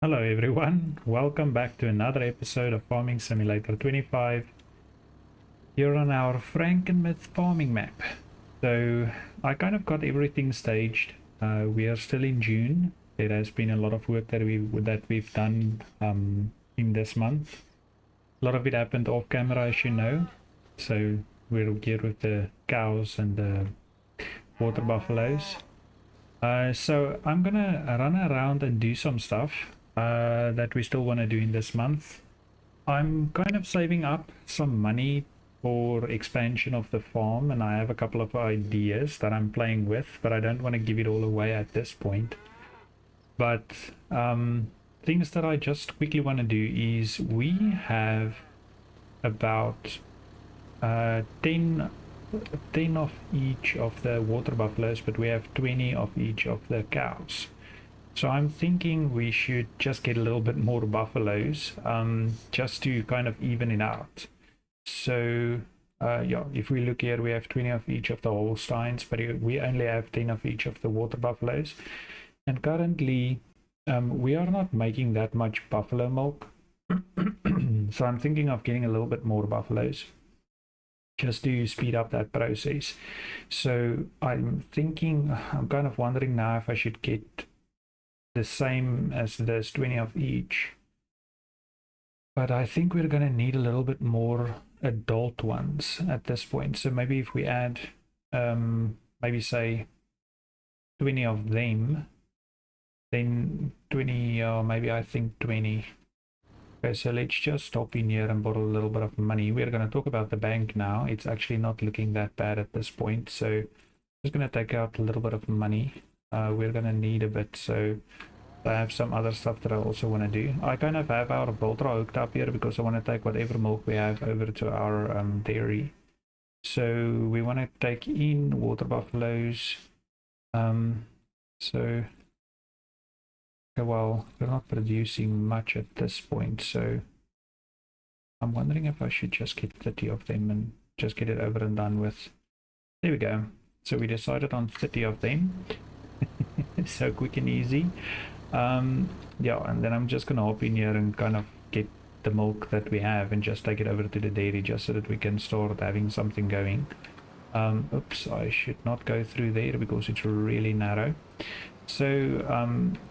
Hello everyone, welcome back to another episode of Farming Simulator 25 here on our Frankenmuth Farming Map. So I kind of got everything staged. We are still in June. There has been a lot of work that we've done in this month. A lot of it happened off camera, as you know. So we're here with the cows and the water buffaloes. So I'm gonna run around and do some stuff that we still want to do in this month. I'm kind of saving up some money for expansion of the farm, and I have a couple of ideas that I'm playing with, but I don't want to give it all away at this point. But things that I just quickly want to do is we have about 10 of each of the water buffaloes, but we have 20 of each of the cows. So I'm thinking we should just get a little bit more buffaloes, just to kind of even it out. So yeah, if we look here, we have 20 of each of the Holsteins, but we only have 10 of each of the water buffaloes. And currently, we are not making that much buffalo milk. So I'm thinking of getting a little bit more buffaloes, just to speed up that process. So I'm kind of wondering now if I should get the same as this 20 of each, but I think we're going to need a little bit more adult ones at this point. So maybe if we add maybe say 20 of them, then 20, or maybe I think 20. Okay, so let's just stop in here and borrow a little bit of money. We're going to talk about the bank now. It's actually not looking that bad at this point, so I'm just going to take out a little bit of money. We're going to need a bit, so I have some other stuff that I also want to do. I kind of have our Voltra hooked up here because I want to take whatever milk we have over to our dairy. So we want to take in water buffaloes. So okay, well, we're not producing much at this point, so I'm wondering if I should just get 30 of them and just get it over and done with. There we go. So we decided on 30 of them. So quick and easy. Yeah, and then I'm just gonna hop in here and kind of get the milk that we have and just take it over to the dairy just so that we can start having something going. Oops, I should not go through there because it's really narrow. So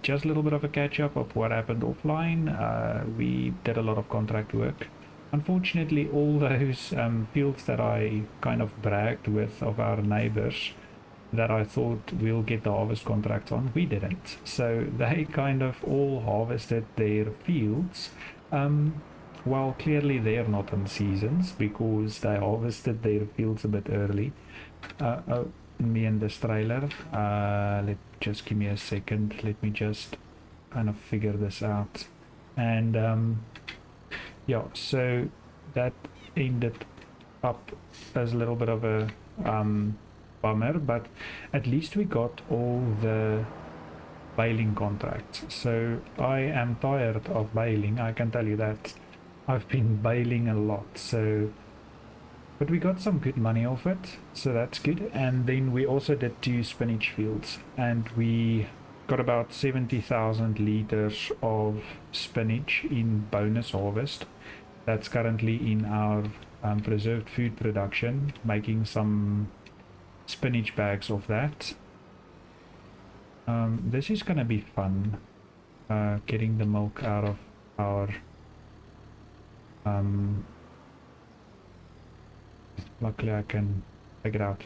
just a little bit of a catch up of what happened offline. We did a lot of contract work. Unfortunately, all those fields that I kind of bragged with of our neighbors that I thought we'll get the harvest contracts on, we didn't. So they kind of all harvested their fields. Well, clearly they're not on seasons because they harvested their fields a bit early. Oh, me and this trailer. Just give me a second. Let me just kind of figure this out. And yeah, so that ended up as a little bit of a bummer, but at least we got all the baling contracts. So I am tired of baling, I can tell you that. I've been baling a lot, so but we got some good money off it, so that's good. And then we also did 2 spinach fields, and we got about 70,000 liters of spinach in bonus harvest. That's currently in our preserved food production, making some spinach bags of that. This is gonna be fun, getting the milk out of our luckily I can take it out.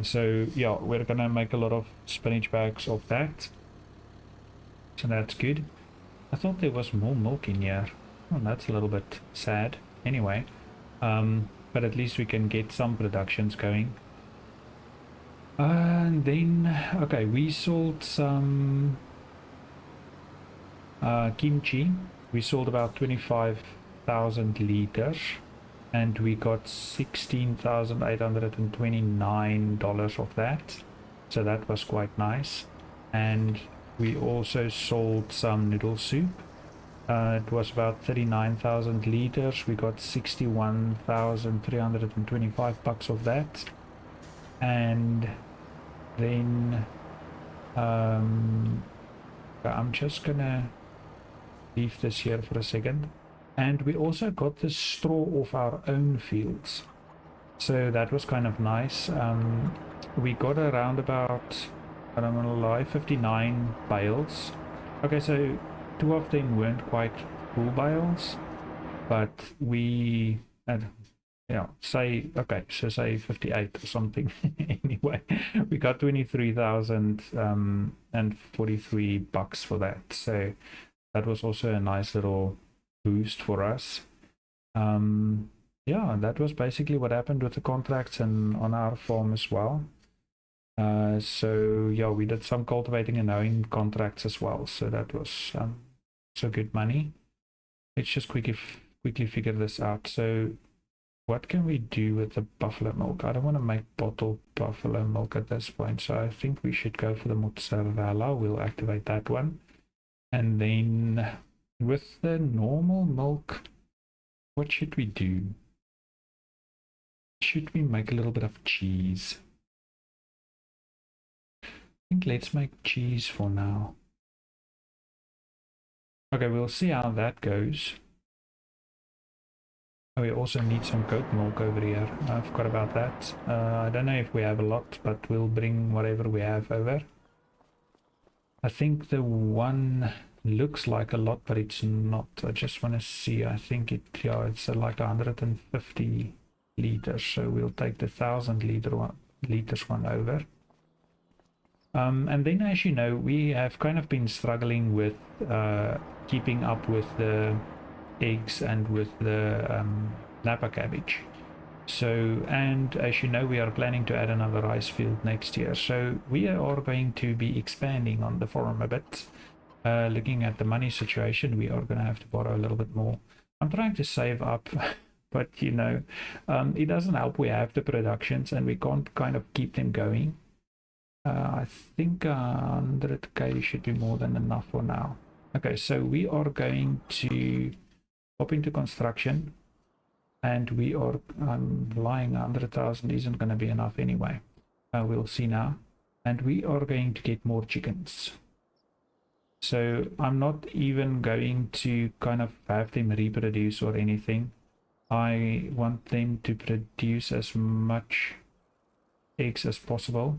So yeah, we're gonna make a lot of spinach bags of that, so that's good. I thought there was more milk in here. Oh, that's a little bit sad. Anyway, but at least we can get some productions going. And then, okay, we sold some kimchi. We sold about 25,000 liters, and we got $16,829 of that. So that was quite nice. And we also sold some noodle soup. It was about 39,000 liters. We got 61,325 bucks of that. And then I'm just gonna leave this here for a second. And we also got the straw off our own fields. So that was kind of nice. We got around about, I don't want to lie, 59 bales. Okay, so 2 of them weren't quite full bales, but we had, yeah, say, okay, so say 58 or something. Anyway, we got 23,000 and 43 bucks for that. So that was also a nice little boost for us. Yeah, that was basically what happened with the contracts and on our farm as well. So yeah, we did some cultivating and hoeing contracts as well. So that was so good money. Let's just quickly figure this out. So what can we do with the buffalo milk? I don't want to make bottled buffalo milk at this point. So I think we should go for the mozzarella. We'll activate that one. And then with the normal milk, what should we do? Should we make a little bit of cheese? I think let's make cheese for now. Okay, we'll see how that goes. Oh, we also need some goat milk over here. I forgot about that. I don't know if we have a lot, but we'll bring whatever we have over. I think the one looks like a lot, but it's not. I just want to see. I think it's like 150 liters, so we'll take the 1,000 liters one over. And then, as you know, we have kind of been struggling with keeping up with the eggs and with the Napa cabbage. So, and as you know, we are planning to add another rice field next year. So we are going to be expanding on the farm a bit. Looking at the money situation, we are going to have to borrow a little bit more. I'm trying to save up, but you know, it doesn't help. We have the productions and we can't kind of keep them going. I think 100k should be more than enough for now. Okay, so we are going to hop into construction. And we are lying 100,000 isn't going to be enough anyway. We'll see now. And we are going to get more chickens. So I'm not even going to kind of have them reproduce or anything. I want them to produce as much eggs as possible.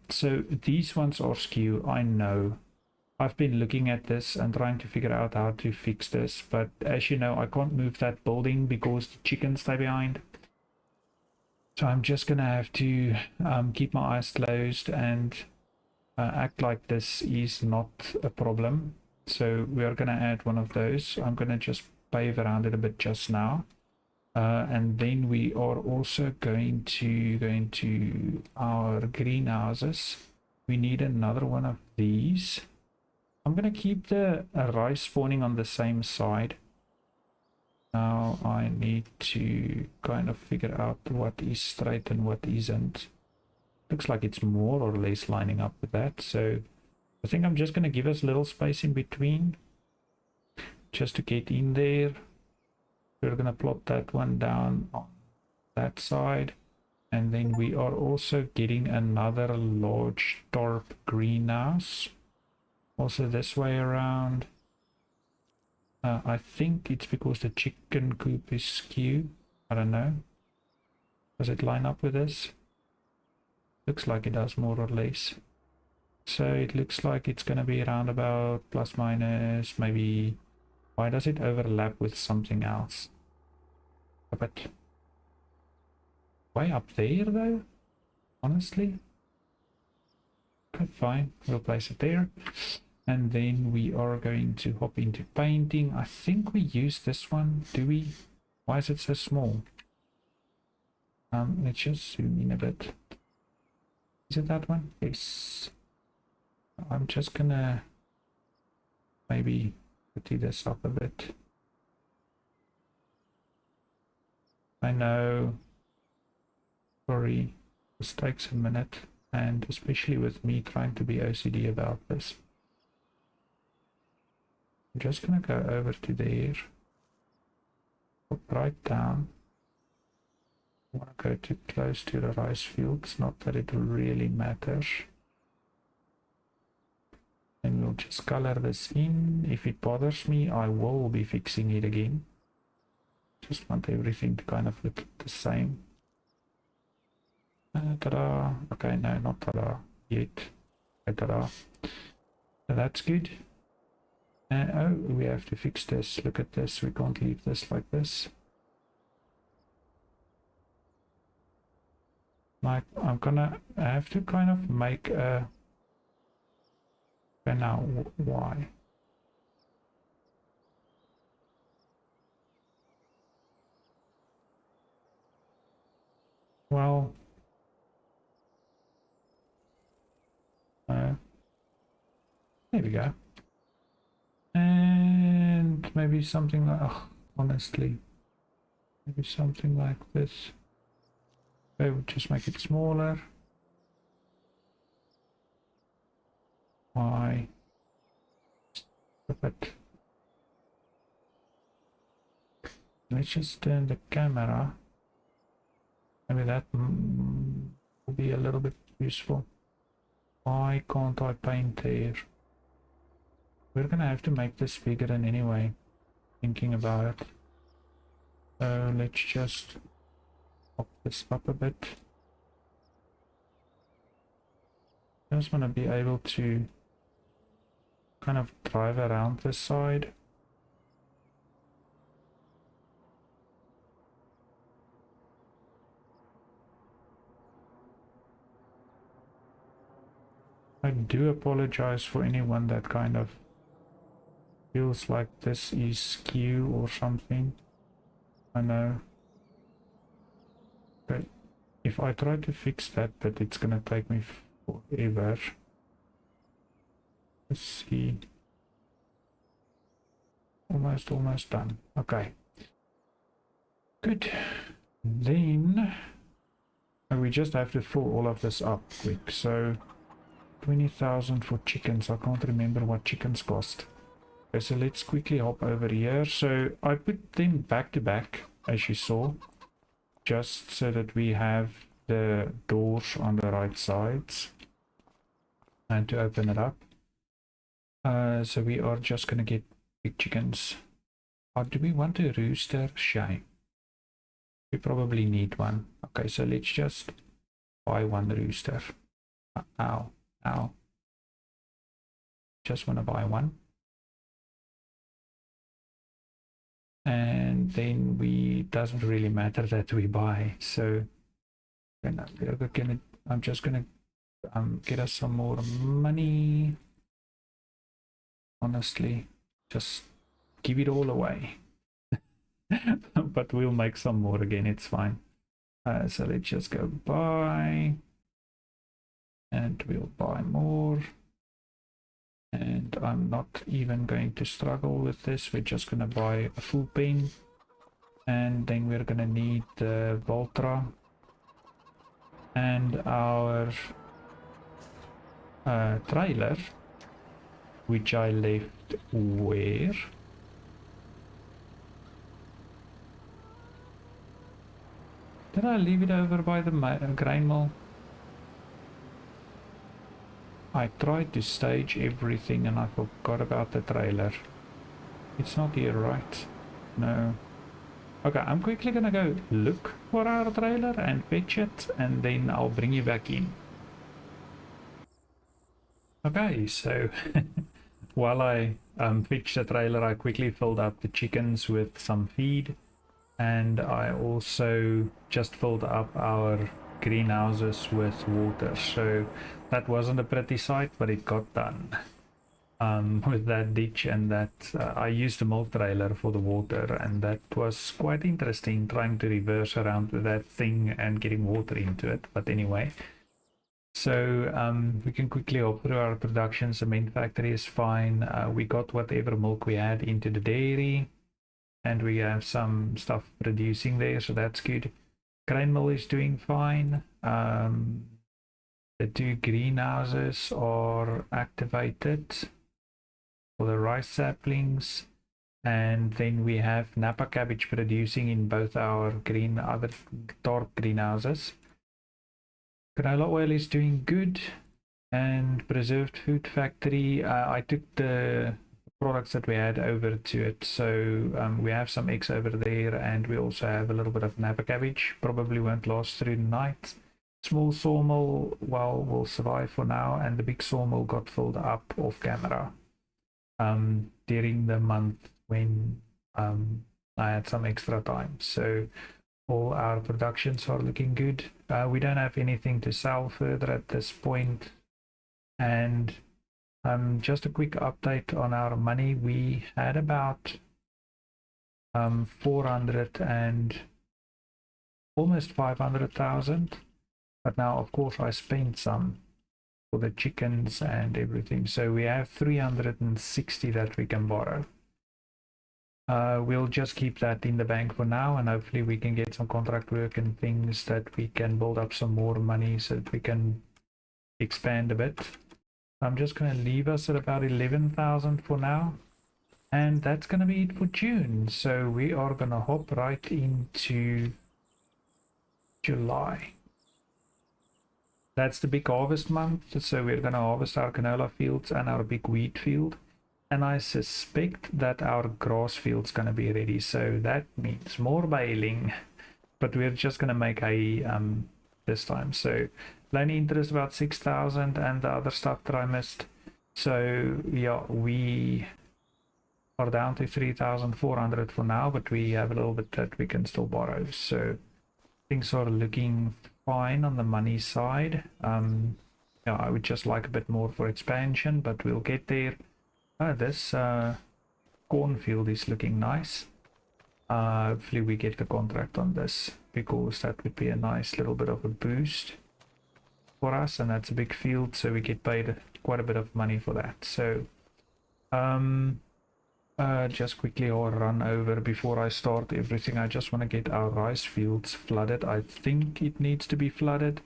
So these ones are skew, I know. I've been looking at this and trying to figure out how to fix this, but as you know, I can't move that building because the chickens stay behind. So I'm just gonna have to keep my eyes closed and act like this is not a problem. So we are gonna add one of those. I'm gonna just pave around it a bit just now. And then we are also going to go into our greenhouses. We need another one of these. I'm going to keep the rice spawning on the same side. Now I need to kind of figure out what is straight and what isn't. Looks like it's more or less lining up with that. So I think I'm just going to give us a little space in between just to get in there. We're going to plot that one down on that side. And then we are also getting another large tarp greenhouse. Also this way around. I think it's because the chicken coop is skew. I don't know. Does it line up with this? Looks like it does more or less. So it looks like it's going to be around about plus minus maybe. Why does it overlap with something else? But way up there though? Honestly? Okay, fine. We'll place it there. And then we are going to hop into painting. I think we use this one. Do we? Why is it so small? Let's just zoom in a bit. Is it that one? Yes. I'm just gonna maybe put this up a bit. I know. Sorry. This takes a minute. And especially with me trying to be OCD about this. I'm just gonna go over to there, pop right down. I want to go too close to the rice fields, not that it really matters. And we'll just color this in. If it bothers me, I will be fixing it again. Just want everything to kind of look the same. Ta-da. Okay, no, not ta-da yet. Okay, ta-da. So that's good. Oh, we have to fix this. Look at this. We can't leave this like this. Like, I'm gonna have to kind of make a... Okay, now, why? Well... there we go. And maybe something like... oh, honestly. Maybe something like this. Okay, we'll just make it smaller. Why? But let's just turn the camera. Maybe that will be a little bit useful. Why can't I paint there? We're gonna have to make this bigger than anyway. Thinking about it. So let's just pop this up a bit. Just want to be able to kind of drive around this side. I do apologize for anyone that kind of feels like this is skew or something. I know. But if I try to fix that, but it's gonna take me forever. Let's see. Almost done. Okay. Good. Then we just have to fill all of this up quick. So 20,000 for chickens. I can't remember what chickens cost. Okay, so let's quickly hop over here. So I put them back to back, as you saw, just so that we have the doors on the right sides and to open it up. So we are just gonna get big chickens. Or do we want a rooster? Shame. We probably need one. Okay, so let's just buy one rooster. Ow. Ow. Just want to buy one. And then doesn't really matter that we buy. So I'm just gonna get us some more money. Honestly, just give it all away. But we'll make some more again, it's fine. So let's just go buy. And we'll buy more. And I'm not even going to struggle with this. We're just going to buy a full pen. And then we're going to need the Voltra. And our trailer. Which I left where? Did I leave it over by the grain mill? I tried to stage everything and I forgot about the trailer. It's not here, right? No. Okay, I'm quickly gonna go look for our trailer and fetch it, and then I'll bring you back in. Okay, so while I fetched the trailer, I quickly filled up the chickens with some feed, and I also just filled up our greenhouses with water. So that wasn't a pretty sight, but it got done. With that ditch and that I used the milk trailer for the water, and that was quite interesting, trying to reverse around that thing and getting water into it. But anyway, so we can quickly hop through our production. Cement factory is fine. We got whatever milk we had into the dairy, and we have some stuff producing there, so that's good. Grain mill is doing fine. The two greenhouses are activated for the rice saplings, and then we have Napa cabbage producing in both our other dark greenhouses. Canola oil is doing good. And preserved food factory, I took the products that we had over to it. So we have some eggs over there, and we also have a little bit of napa cabbage. Probably won't last through the night. Small sawmill, well, will survive for now, and the big sawmill got filled up off camera during the month when I had some extra time. So all our productions are looking good. We don't have anything to sell further at this point. And just a quick update on our money. We had about 400 and almost 500,000, but now of course I spent some for the chickens and everything, so we have 360 that we can borrow. We'll just keep that in the bank for now, and hopefully we can get some contract work and things that we can build up some more money so that we can expand a bit. I'm just going to leave us at about 11,000 for now. And that's going to be it for June. So we are going to hop right into July. That's the big harvest month. So we're going to harvest our canola fields and our big wheat field. And I suspect that our grass field's going to be ready. So that means more baling. But we're just going to make hay this time. So loan interest about 6,000 and the other stuff that I missed. So yeah, we are down to 3,400 for now, but we have a little bit that we can still borrow. So things are looking fine on the money side. Yeah, I would just like a bit more for expansion, but we'll get there. This cornfield is looking nice. Hopefully we get the contract on this, because that would be a nice little bit of a boost for us, and that's a big field, so we get paid quite a bit of money for that. So just quickly I'll run over before I start everything. I just want to get our rice fields flooded. I think it needs to be flooded.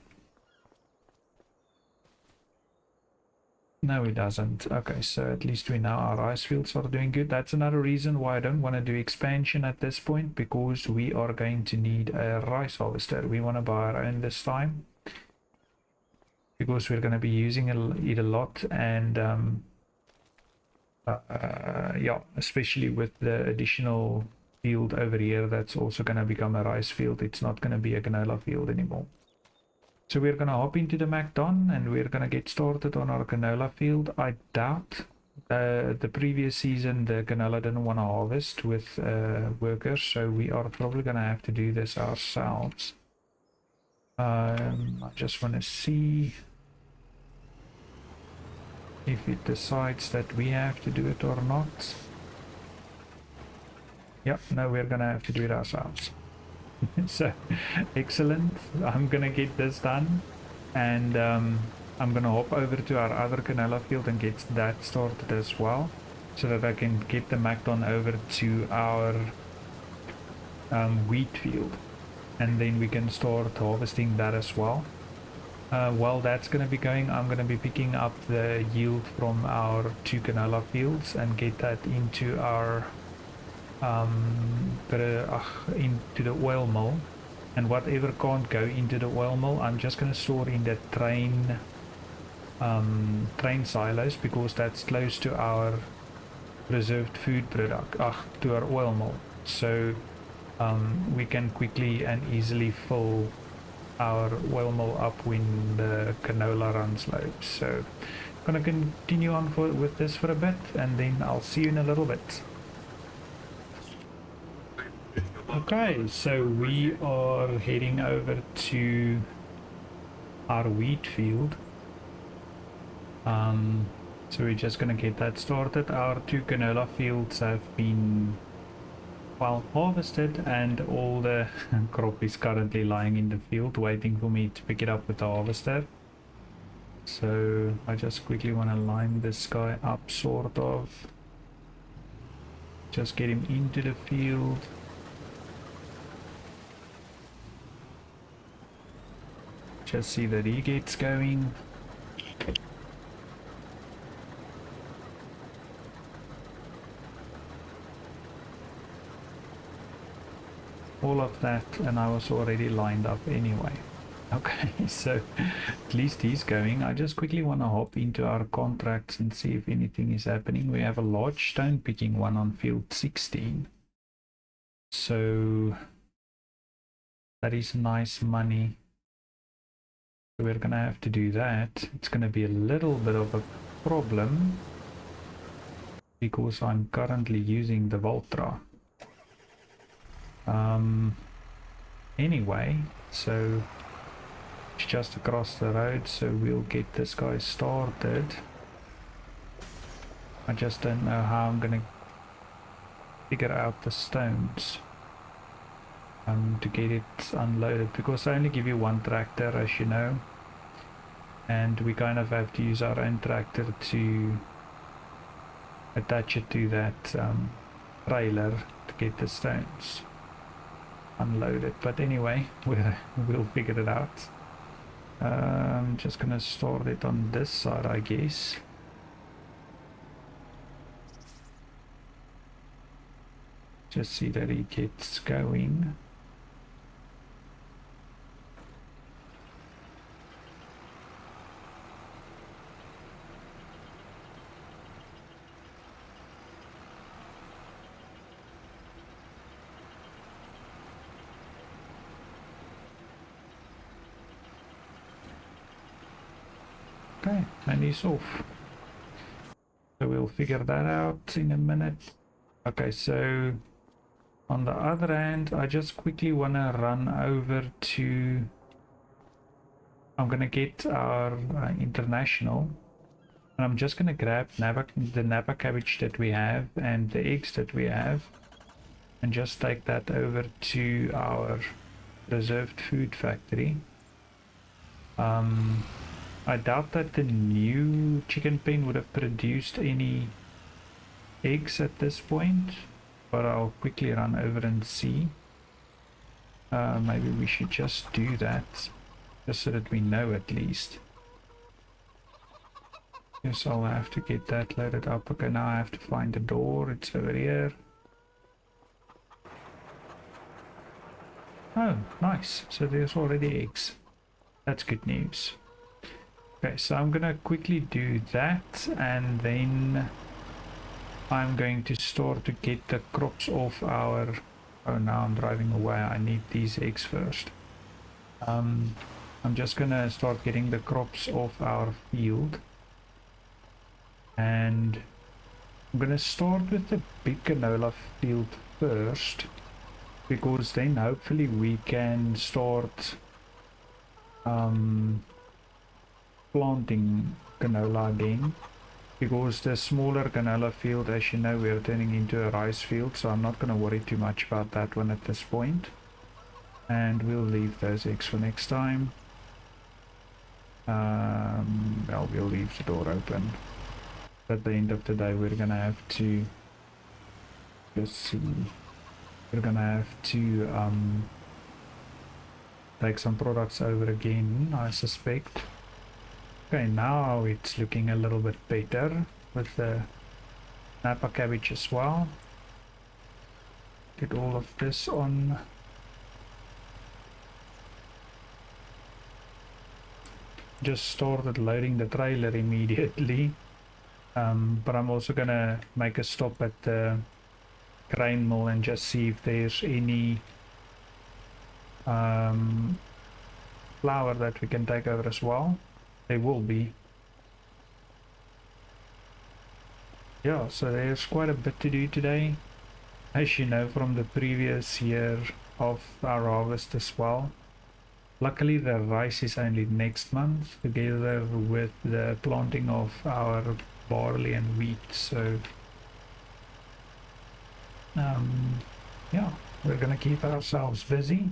No, it doesn't. Okay, so at least we know our rice fields are doing good. That's another reason why I don't want to do expansion at this point, because we are going to need a rice harvester. We want to buy our own this time, because we're going to be using it a lot. And yeah, especially with the additional field over here, that's also going to become a rice field. It's not going to be a canola field anymore. So we're going to hop into the MacDon and we're going to get started on our canola field. I doubt the previous season the canola didn't want to harvest with workers, so we are probably going to have to do this ourselves. I just want to see if it decides that we have to do it or not. Yep, no, we're going to have to do it ourselves. So excellent. I'm gonna get this done, and I'm gonna hop over to our other canola field and get that started as well, so that I can get the MacDon over to our wheat field, and then we can start harvesting that as well. While that's gonna be going, I'm gonna be picking up the yield from our 2 canola fields and get that into our into the oil mill, and whatever can't go into the oil mill, I'm just going to store in the train silos, because that's close to our preserved food product, to our oil mill, so we can quickly and easily fill our oil mill up when the canola runs low. So I'm going to continue on with this for a bit, and then I'll see you in a little bit. Okay, so we are heading over to our wheat field. So we're just going to get that started. Our 2 canola fields have been well harvested, and all the crop is currently lying in the field waiting for me to pick it up with the harvester. So I just quickly want to line this guy up, sort of. Just get him into the field. Just see that he gets going. All of that, and I was already lined up anyway. Okay, so at least he's going. I just quickly want to hop into our contracts and see if anything is happening. We have a large stone picking one on field 16. So that is nice money. So we're gonna have to do that. It's gonna be a little bit of a problem because I'm currently using the Voltra. Anyway, so it's just across the road, so we'll get this guy started. I just don't know how I'm gonna figure out the stones to get it unloaded, because I only give you one tractor, as you know, and we kind of have to use our own tractor to attach it to that trailer to get the stones unloaded. But anyway, we'll figure it out. I'm just gonna start it on this side, I guess. Just see that it gets going. Okay, and he's off. So we'll figure that out in a minute. Okay, so on the other hand, I just quickly want to run over to... I'm going to get our international. And I'm just going to grab the Napa cabbage that we have and the eggs that we have. And just take that over to our reserved food factory. I doubt that the new chicken pen would have produced any eggs at this point, but I'll quickly run over and see. Maybe we should just do that, just so that we know at least. Yes, I'll have to get that loaded up. Okay, now I have to find the door. It's over here. Oh, nice. So there's already eggs. That's good news. Okay, so I'm gonna quickly do that, and then I'm going to start to get the crops off our... Oh, now I'm driving away. I need these eggs first. I'm just gonna start getting the crops off our field. And I'm gonna start with the big canola field first, because then hopefully we can start planting canola again, because the smaller canola field, as you know, we are turning into a rice field, so I'm not going to worry too much about that one at this point. And we'll leave those eggs for next time. Well, we'll leave the door open. At the end of the day, we're going to have to just see. We're going to have to take some products over again, I suspect. Okay, now it's looking a little bit better with the Napa cabbage as well. Get all of this on. Just started loading the trailer immediately. But I'm also gonna make a stop at the grain mill and just see if there's any flour that we can take over as well. They will be. Yeah, so there's quite a bit to do today, as you know from the previous year of our harvest as well. Luckily the rice is only next month, together with the planting of our barley and wheat, so yeah, we're gonna keep ourselves busy.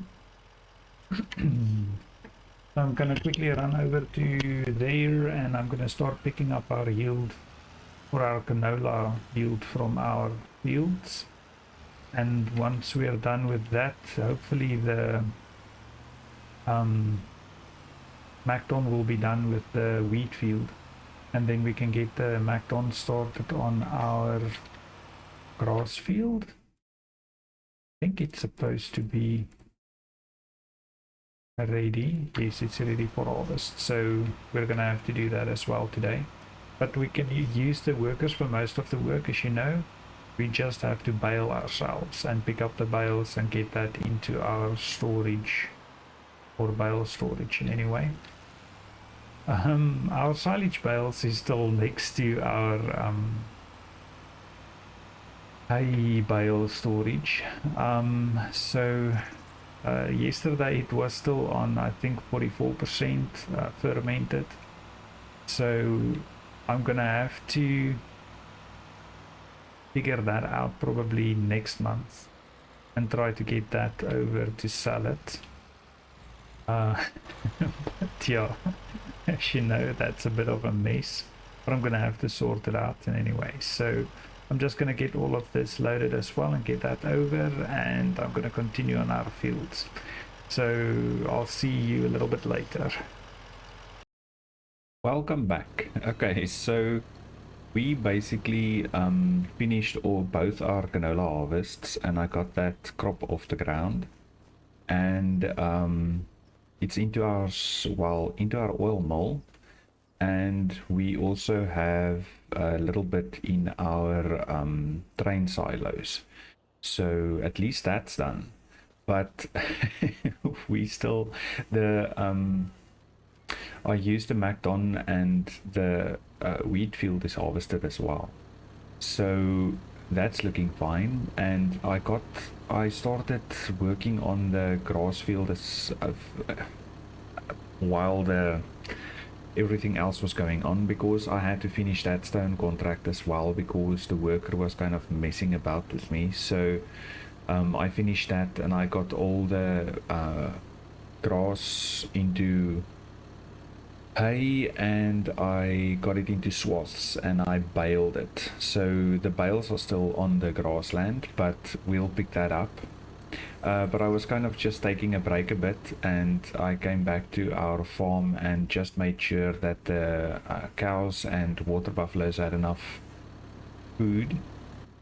I'm gonna quickly run over to there, and I'm gonna start picking up our yield, or our canola yield from our fields. And once we are done with that, hopefully the Macdon will be done with the wheat field, and then we can get the Macdon started on our grass field. I think it's supposed to be ready. Yes, it's ready for harvest. So we're gonna have to do that as well today. But we can use the workers for most of the work, as you know. We just have to bale ourselves and pick up the bales and get that into our storage or bale storage in any way. Our silage bales is still next to our hay bale storage. Yesterday it was still on, I think, 44% fermented. So I'm gonna have to figure that out probably next month and try to get that over to salad. But yeah, as you know, that's a bit of a mess, but I'm gonna have to sort it out in any way. So I'm just gonna get all of this loaded as well and get that over, and I'm gonna continue on our fields. So I'll see you a little bit later. Welcome back. Okay, so we basically finished both our canola harvests, and I got that crop off the ground, and it's into our oil mill, and we also have a little bit in our train silos. So at least that's done. But we still I used the Macdon, and the wheat field is harvested as well. So that's looking fine, and I started working on the grass field while everything else was going on, because I had to finish that stone contract as well, because the worker was kind of messing about with me. So I finished that, and I got all the grass into hay, and I got it into swaths, and I baled it. So the bales are still on the grassland, but we'll pick that up. But I was kind of just taking a break a bit, and I came back to our farm and just made sure that the cows and water buffaloes had enough food.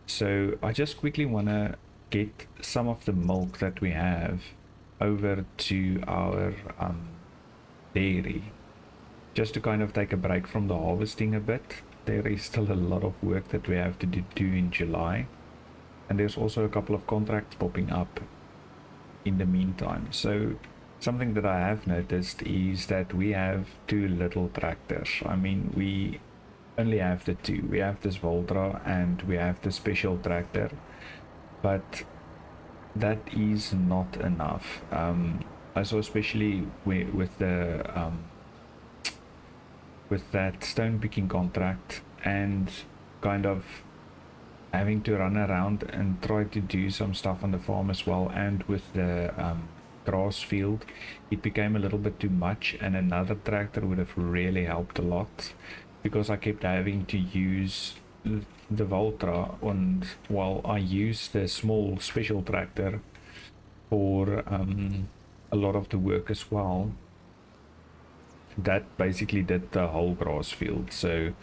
So I just quickly want to get some of the milk that we have over to our dairy, just to kind of take a break from the harvesting a bit. There is still a lot of work that we have to do in July, and there's also a couple of contracts popping up in the meantime. So something that I have noticed is that we have two little tractors. I mean, we only have the two. We have this Voltra and we have the special tractor, but that is not enough. I saw, especially with that stone picking contract, and kind of having to run around and try to do some stuff on the farm as well, and with the grass field, it became a little bit too much, and another tractor would have really helped a lot, because I kept having to use the Voltra, and while I used the small special tractor for a lot of the work as well. That basically did the whole grass field. So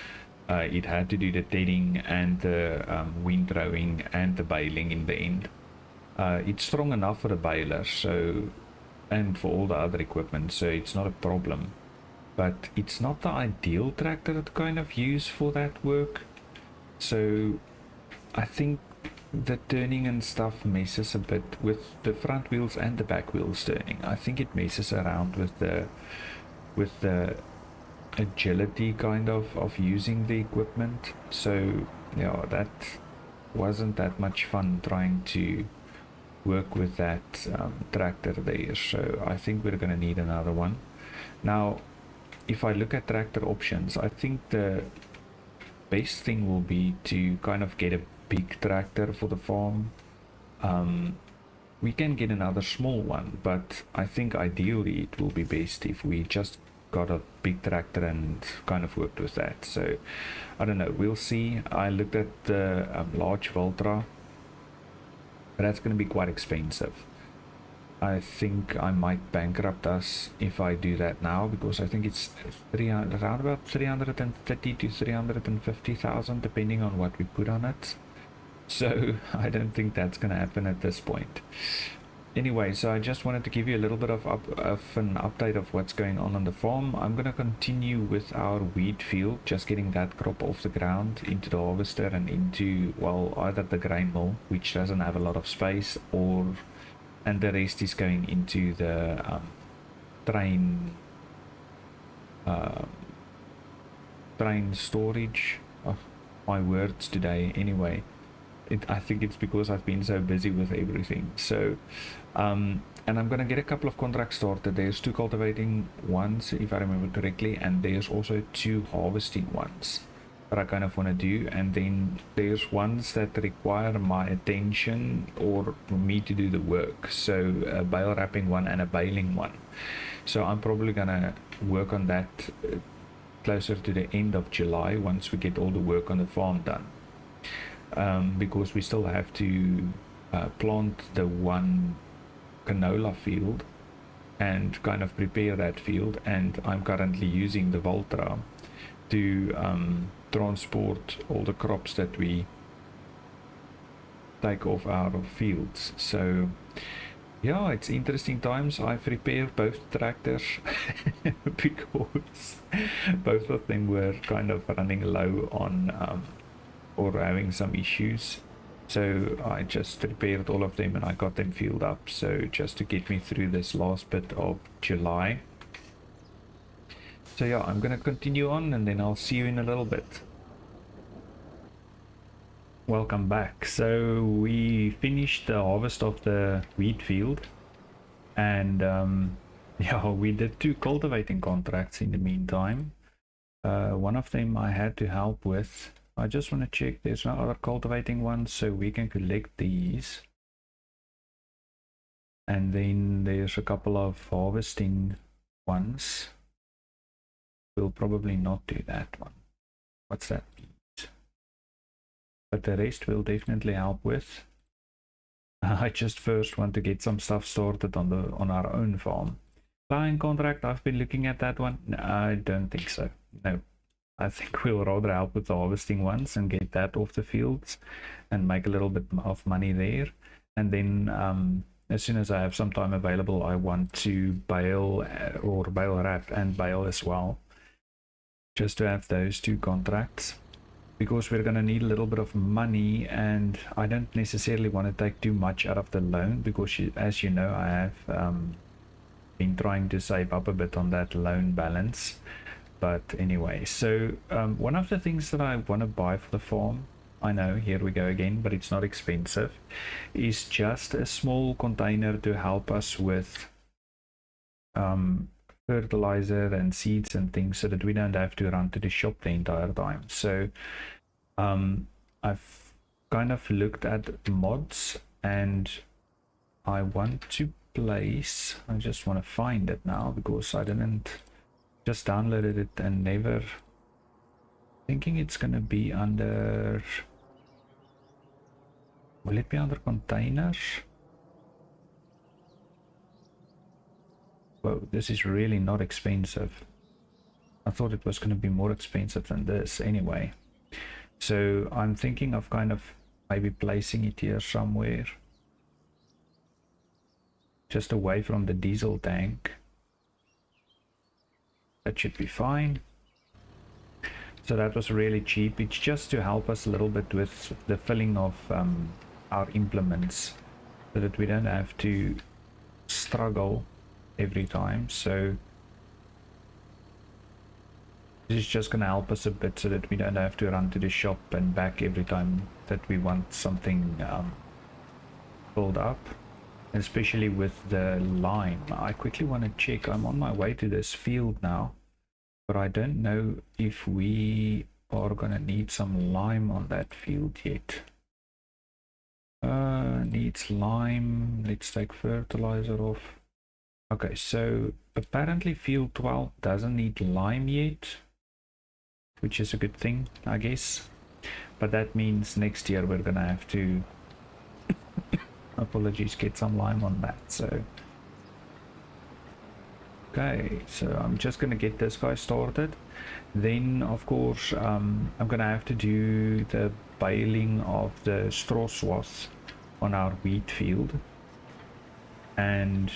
it had to do the tedding and the windrowing and the baling in the end. It's strong enough for the baler, so, and for all the other equipment, so it's not a problem. But it's not the ideal tractor to kind of use for that work. So I think the turning and stuff messes a bit with the front wheels and the back wheels turning. I think it messes around with the agility kind of using the equipment. So yeah, that wasn't that much fun trying to work with that tractor there. So I think we're gonna need another one. Now if I look at tractor options, I think the best thing will be to kind of get a big tractor for the farm. We can get another small one, but I think ideally it will be best if we just got a big tractor and kind of worked with that. So I don't know, we'll see. I looked at the large Voltra, but that's going to be quite expensive. I think I might bankrupt us if I do that now, because I think it's around about 330 to 350,000 depending on what we put on it. So I don't think that's going to happen at this point. Anyway, so I just wanted to give you a little bit of an update of what's going on the farm. I'm going to continue with our wheat field, just getting that crop off the ground into the harvester and into, well, either the grain mill, which doesn't have a lot of space, or and the rest is going into the train uh, train storage. Oh, my words today. Anyway, I think it's because I've been so busy with everything. So, and I'm gonna get a couple of contracts started. There's 2 cultivating ones, if I remember correctly, and there's also 2 harvesting ones that I kind of want to do. And then there's ones that require my attention or me to do the work. So a bale wrapping one and a baling one. So I'm probably gonna work on that closer to the end of July once we get all the work on the farm done. Because we still have to plant the one canola field and kind of prepare that field, and I'm currently using the Voltra to transport all the crops that we take off our fields. So yeah, it's interesting times. I've repaired both tractors because both of them were kind of running low on or having some issues, so I just repaired all of them and I got them filled up, so just to get me through this last bit of July. So yeah, I'm gonna continue on and then I'll see you in a little bit. Welcome back. So we finished the harvest of the wheat field, and yeah, we did 2 cultivating contracts in the meantime. One of them I had to help with. I just want to check there's no other cultivating ones, so we can collect these. And then there's a couple of harvesting ones. We'll probably not do that one. What's that mean? But the rest will definitely help with. I just first want to get some stuff started on our own farm. Buying contract, I've been looking at that one. No, I don't think so. No. I think we'll rather help with the harvesting ones and get that off the fields and make a little bit of money there. And then as soon as I have some time available, I want to bale or bale wrap and bale as well, just to have those 2 contracts, because we're going to need a little bit of money, and I don't necessarily want to take too much out of the loan, because as you know, I have been trying to save up a bit on that loan balance. But anyway, so one of the things that I want to buy for the farm, I know, here we go again, but it's not expensive, is just a small container to help us with fertilizer and seeds and things, so that we don't have to run to the shop the entire time. So I've kind of looked at mods, and I want to place, I just want to find it now because I didn't, just downloaded it and never, thinking it's gonna be under, will it be under containers? Whoa, this is really not expensive. I thought it was gonna be more expensive than this anyway. So I'm thinking of kind of maybe placing it here somewhere, just away from the diesel tank. That should be fine. So that was really cheap. It's just to help us a little bit with the filling of our implements, so that we don't have to struggle every time. So this is just going to help us a bit, so that we don't have to run to the shop and back every time that we want something filled up. Especially with the lime. I quickly want to check. I'm on my way to this field now, but I don't know if we are gonna need some lime on that field yet. Needs lime. Let's take fertilizer off. Okay, so apparently field 12 doesn't need lime yet, which is a good thing, I guess. But that means next year we're gonna have to apologies, get some lime on that. So okay, so I'm just gonna get this guy started. Then of course I'm gonna have to do the baling of the straw swath on our wheat field. and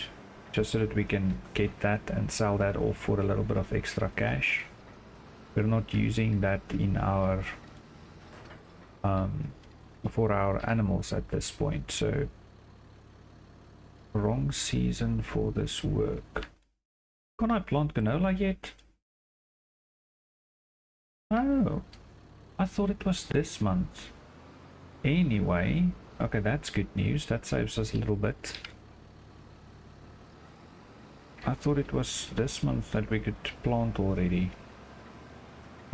just so that we can get that and sell that off for a little bit of extra cash. We're not using that in our for our animals at this point, so wrong season for this work. Can I plant canola yet? Oh, I thought it was this month. Anyway, okay, that's good news. That saves us a little bit. I thought it was this month that we could plant already.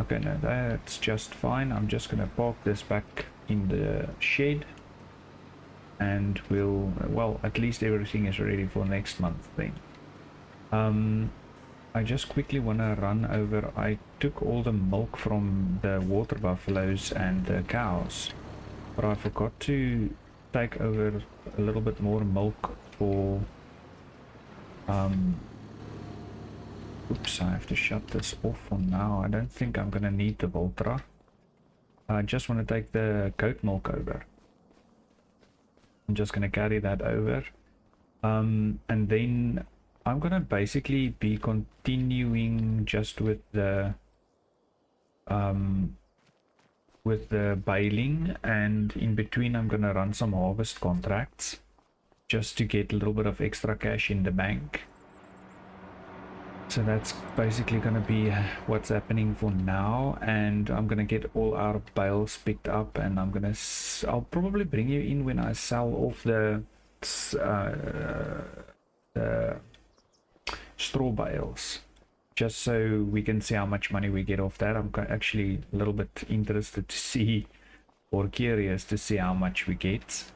Okay, no, that's just fine. I'm just gonna park this back in the shed, and we'll, well, at least everything is ready for next month then. I just quickly want to run over. I took all the milk from the water buffaloes and the cows, but I forgot to take over a little bit more milk for oops, I have to shut this off for now. I don't think I'm gonna need the Voltra. I just want to take the goat milk over. I'm just gonna carry that over, and then I'm gonna basically be continuing just with the baling, and in between I'm gonna run some harvest contracts just to get a little bit of extra cash in the bank. So that's basically gonna be what's happening for now, and I'm gonna get all our bales picked up, and I'll probably bring you in when I sell off the straw bales, just so we can see how much money we get off that. I'm actually a little bit interested to see, or curious to see how much we get.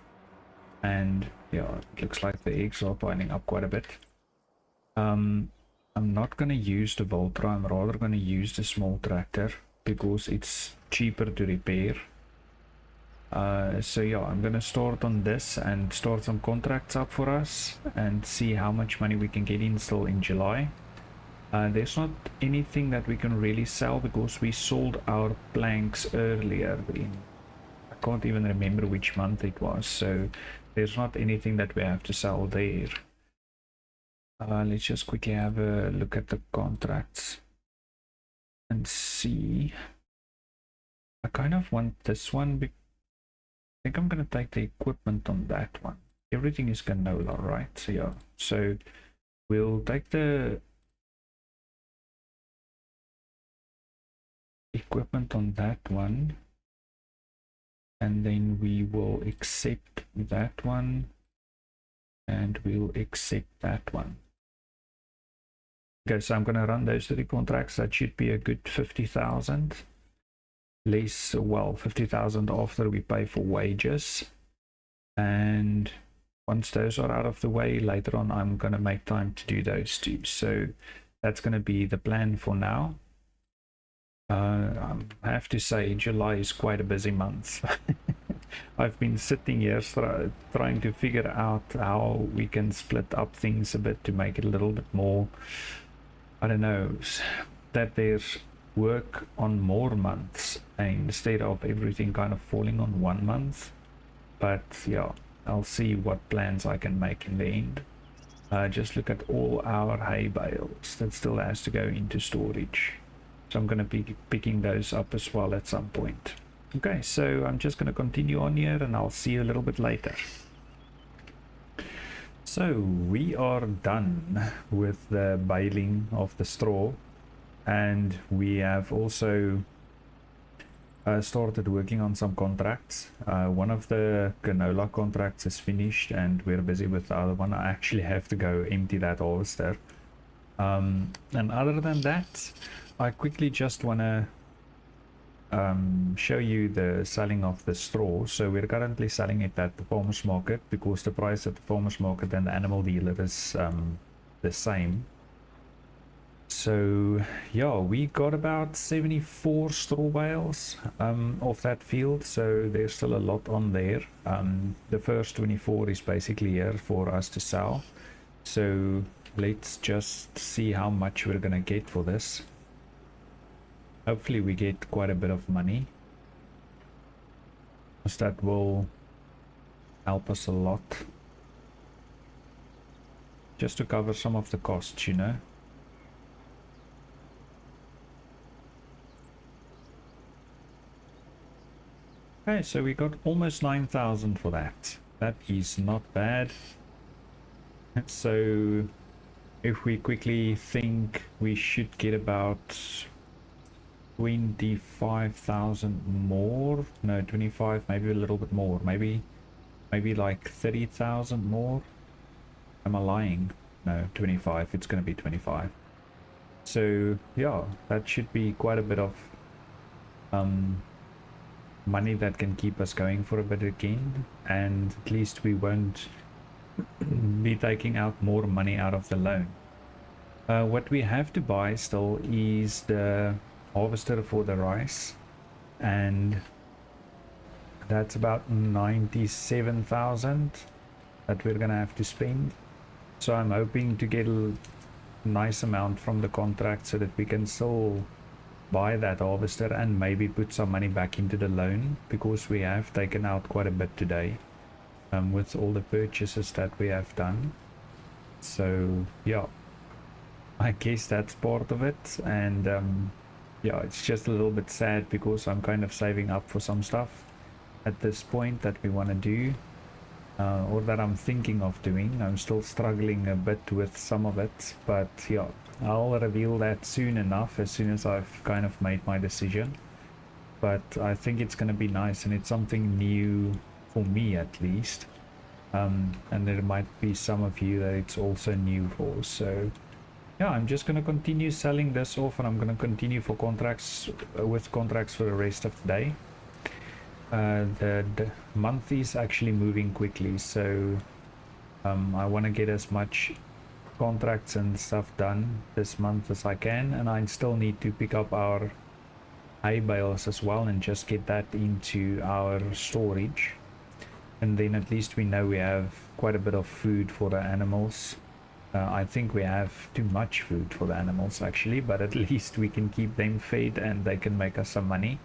And yeah, it looks like the eggs are piling up quite a bit. I'm not going to use the Voltra. I'm rather going to use the small tractor because it's cheaper to repair. So yeah, I'm going to start on this and start some contracts up for us and see how much money we can get in still in July. There's not anything that we can really sell because we sold our planks earlier in, I can't even remember which month it was, so there's not anything that we have to sell there. Let's just quickly have a look at the contracts and see. I kind of want this one. I think I'm going to take the equipment on that one. Everything is canola, right? So yeah, so we'll take the equipment on that one, and then we will accept that one, and we'll accept that one. Okay, so I'm going to run those 3 contracts. That should be a good 50,000 less, well, 50,000 after we pay for wages. And once those are out of the way, later on I'm going to make time to do those two. So that's going to be the plan for now. I have to say July is quite a busy month. I've been sitting here trying to figure out how we can split up things a bit to make it a little bit more, I don't know, that there's work on more months instead of everything kind of falling on one month. But yeah, I'll see what plans I can make in the end. Just look at all our hay bales that still has to go into storage. So I'm going to be picking those up as well at some point. Okay, so I'm just going to continue on here and I'll see you a little bit later. So we are done with the baling of the straw, and we have also started working on some contracts. One of the canola contracts is finished and we're busy with the other one. I actually have to go empty that harvester. And other than that, I quickly just want to show you the selling of the straw. So we're currently selling it at the farmers market because the price at the farmers market and the animal dealer is the same. So yeah, we got about 74 straw bales off that field, so there's still a lot on there. The first 24 is basically here for us to sell, so let's just see how much we're gonna get for this. Hopefully we get quite a bit of money, because that will help us a lot. just to cover some of the costs, you know. Okay, so we got almost 9,000 for that. That is not bad. So if we quickly think, we should get about 25,000 more. No, 25, maybe a little bit more. Maybe like 30,000 more. Am I lying? No, 25. It's going to be 25. So yeah, that should be quite a bit of money that can keep us going for a bit again, and at least we won't be taking out more money out of the loan. What we have to buy still is the harvester for the rice, and that's about 97,000 that we're gonna have to spend. So I'm hoping to get a nice amount from the contract so that we can still buy that harvester and maybe put some money back into the loan, because we have taken out quite a bit today with all the purchases that we have done. So yeah, I guess that's part of it. And yeah, it's just a little bit sad because I'm kind of saving up for some stuff at this point that we want to do, or that I'm thinking of doing. I'm still struggling a bit with some of it, but yeah, I'll reveal that soon enough, as soon as I've kind of made my decision. But I think it's going to be nice, and it's something new for me at least, and there might be some of you that it's also new for. So yeah, I'm just going to continue selling this off, and I'm going to continue for contracts with contracts for the rest of the day. The month is actually moving quickly, so I want to get as much contracts and stuff done this month as I can, and I still need to pick up our hay bales as well and just get that into our storage, and then at least we know we have quite a bit of food for the animals. I think we have too much food for the animals actually, but at least we can keep them fed and they can make us some money.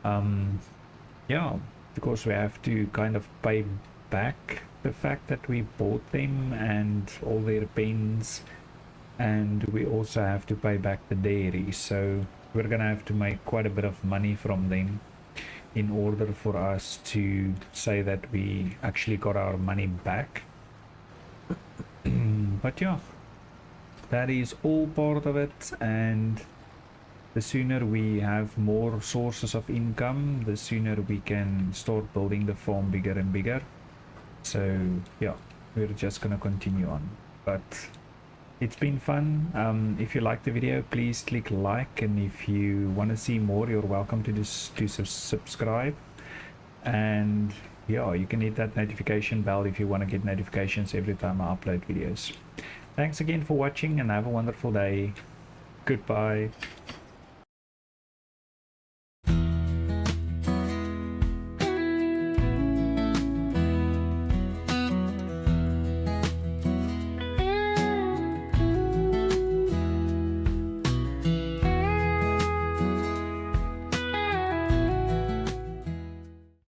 Yeah, because we have to kind of pay back the fact that we bought them and all their pens, and we also have to pay back the dairy, so we're gonna have to make quite a bit of money from them in order for us to say that we actually got our money back. But yeah, that is all part of it, and the sooner we have more sources of income, the sooner we can start building the farm bigger and bigger. So yeah, we're just gonna continue on. But it's been fun. If you liked the video, please click like, and if you want to see more, you're welcome to subscribe. And yeah, you can hit that notification bell if you want to get notifications every time I upload videos. Thanks again for watching, and have a wonderful day. Goodbye.